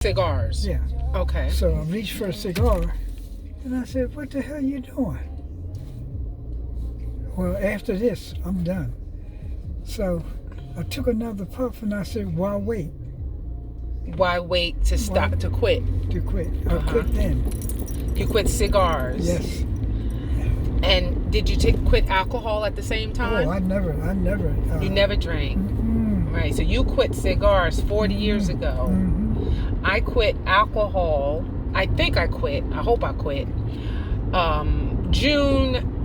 Cigars. Yeah. Okay. So I reached for a cigar, and I said, "What the hell you doing?" Well, after this, I'm done. So I took another puff, and I said, "Why wait Why wait to stop to quit? to quit?" I quit then. You quit cigars. Yes. And did you quit alcohol at the same time? Oh, I never. You never drank. Right. So you quit cigars 40 years ago. I quit alcohol. I think I quit. I hope I quit. I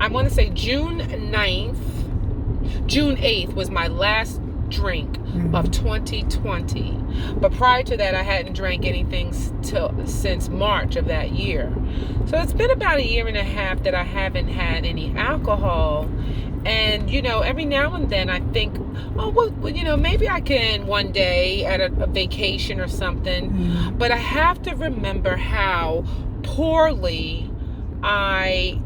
want to say June 9th. June 8th was my last drink of 2020. But prior to that, I hadn't drank anything since March of that year. So it's been about a year and a half that I haven't had any alcohol. And, every now and then I think, oh, well, maybe I can one day at a vacation or something. But I have to remember how poorly I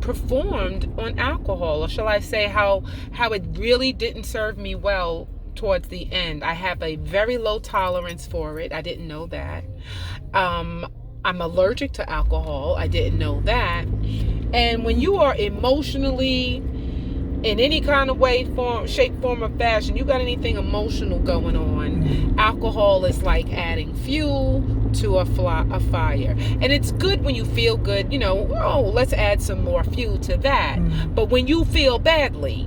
performed on alcohol, or shall I say how it really didn't serve me well towards the end. I have a very low tolerance for it. I didn't know that. I'm allergic to alcohol. I didn't know that. And when you are emotionally in any kind of way, shape, form, or fashion, you got anything emotional going on, alcohol is like adding fuel to a fire. And it's good when you feel good, let's add some more fuel to that. But when you feel badly,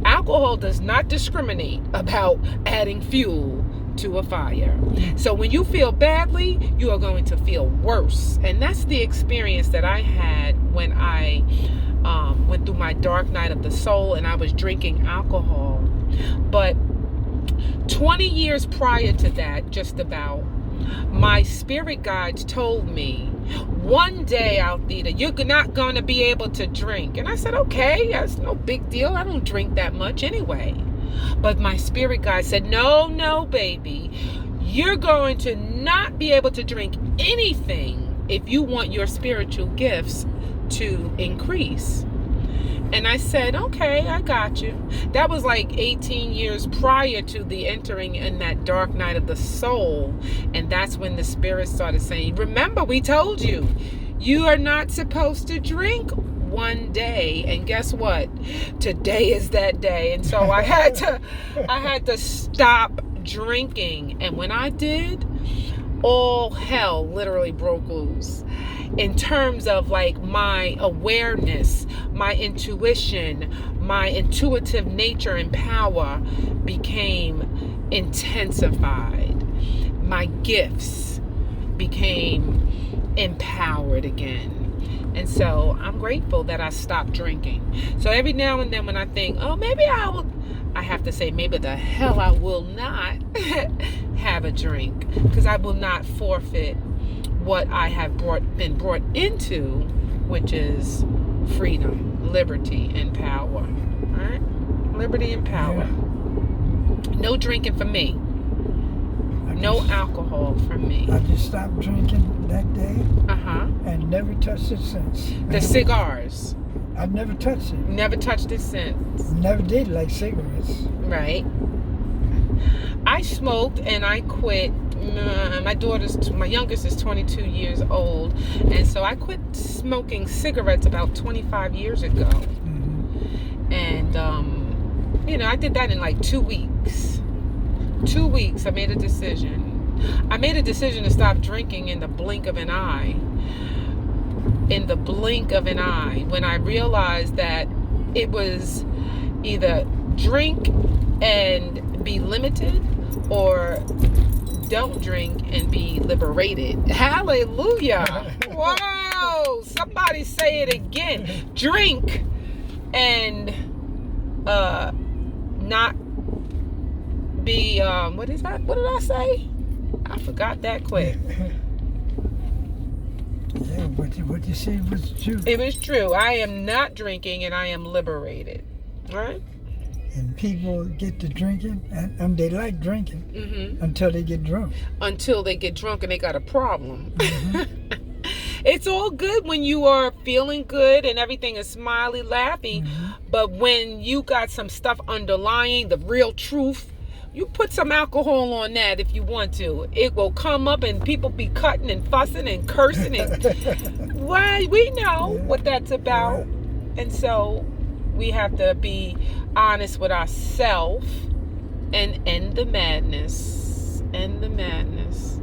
alcohol does not discriminate about adding fuel to a fire. So when you feel badly, you are going to feel worse. And that's the experience that I had when I went through my dark night of the soul and I was drinking alcohol. But 20 years prior to that, just about, my spirit guides told me, one day, Althea, you're not going to be able to drink. And I said, okay, that's no big deal. I don't drink that much anyway. But my spirit guide said, no, baby, you're going to not be able to drink anything if you want your spiritual gifts to increase. And I said, okay, I got you. That was like 18 years prior to the entering in that dark night of the soul. And that's when the spirit started saying, remember, we told you, you are not supposed to drink one day. And guess what? Today is that day. And so I had to stop drinking. And when I did, all hell literally broke loose. In terms of like my awareness, my intuition, my intuitive nature and power became intensified. My gifts became empowered again. And so I'm grateful that I stopped drinking. So every now and then when I think, oh, maybe I have to say, maybe the hell I will not have a drink, because I will not forfeit what I have been brought into, which is freedom, liberty, and power. All right? Liberty and power. Yeah. No drinking for me. No alcohol for me. I just stopped drinking that day and never touched it since. The cigars. I've never touched it. Never touched it since. Never did like cigarettes. Right. I smoked and I quit. My youngest is 22 years old, and so I quit smoking cigarettes about 25 years ago. And I did that in like 2 weeks. 2 weeks I made a decision. I made a decision to stop drinking in the blink of an eye. In the blink of an eye, when I realized that it was either drink and be limited, or don't drink and be liberated. Hallelujah. Whoa. Somebody say it again. Drink and not be, what is that? What did I say? I forgot that quick. Yeah, what you said was true. It was true. I am not drinking and I am liberated. All right? And people get to drinking, and they like drinking until they get drunk. Until they get drunk and they got a problem. It's all good when you are feeling good and everything is smiley, laughy. But when you got some stuff underlying, the real truth You put some alcohol on that if you want to. It will come up and people be cutting and fussing and cursing and why we know what that's about. And so we have to be honest with ourselves and end the madness. End the madness.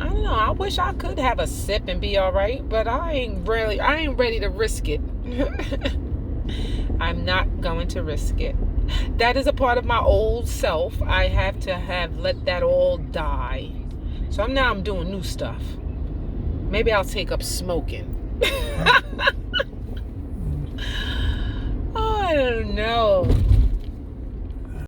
I don't know. I wish I could have a sip and be all right, but I ain't ready to risk it. I'm not going to risk it. That is a part of my old self. I have to let that all die. So I'm doing new stuff. Maybe I'll take up smoking. I don't know.